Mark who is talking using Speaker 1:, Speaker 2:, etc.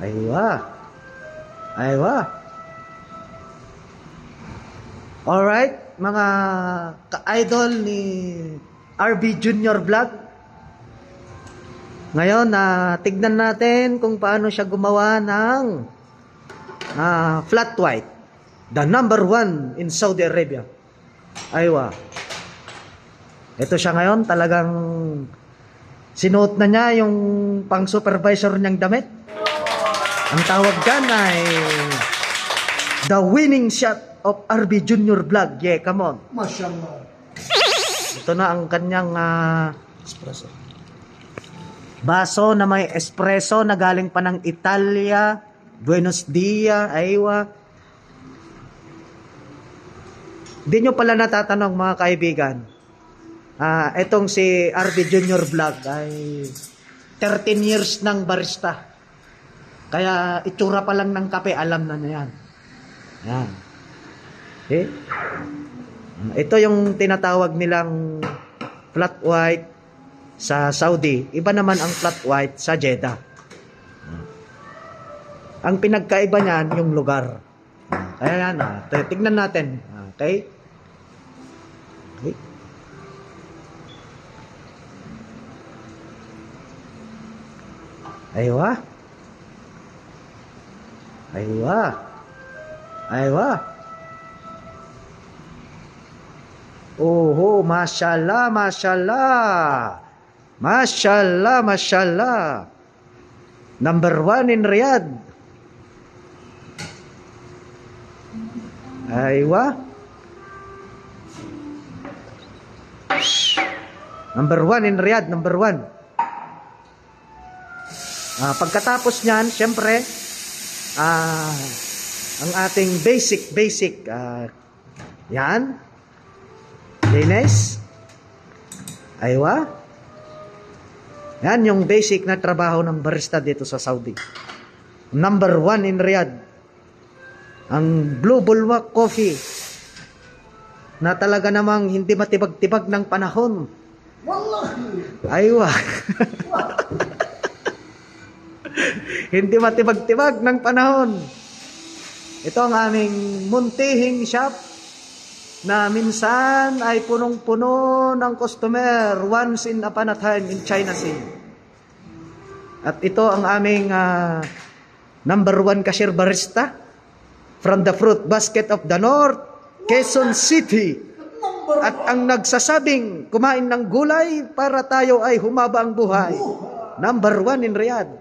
Speaker 1: Aywa. Aywa. Alright, mga ka-idol ni RB Junior Vlog. Ngayon, tignan natin kung paano siya gumawa ng flat white. The number 1 in Saudi Arabia. Aywa. Ito siya ngayon, talagang sinuot na niya yung pang-supervisor niyang damit. Ang tawag dyan ay the winning shot of RB Junior Vlog. Yeah, come on.
Speaker 2: Mashallah.
Speaker 1: Ito na ang kanyang
Speaker 2: Espresso.
Speaker 1: baso na may espresso na galing pa ng Italia. Buenos Dias, aywa. Di nyo pala natatanong mga kaibigan. Itong si RB Junior Vlog ay 13 years ng barista. Kaya itsura pa lang ng kape, alam na niya yan. Yan. Okay? Ito yung tinatawag nilang flat white sa Saudi. Iba naman ang flat white sa Jeddah. Ang pinagkaiba niyan, yung lugar. Kaya yan, tignan natin. Okay? Okay. Aywa. Aywa. Aywa. Oho, mashallah, mashallah. Mashallah, mashallah. Number 1 in Riyadh. Aywa. Number 1 in Riyadh, number 1. Pagkatapos niyan, syempre, ang ating basic, yan. Linis. Aywa. Yan yung basic na trabaho ng barista dito sa Saudi. Number 1 in Riyadh. Ang Blue Bulwark Coffee na talaga namang hindi matibag-tibag ng panahon.
Speaker 2: Wallahi.
Speaker 1: Aywa. Hindi matibag-tibag ng panahon. Ito ang aming muntihing shop na minsan ay punong-puno ng customer once in upon a time in China Sea. At ito ang aming number 1 cashier barista from the Fruit Basket of the North, Quezon City. At ang nagsasabing kumain ng gulay para tayo ay humaba ang buhay. Number 1 in Riyadh.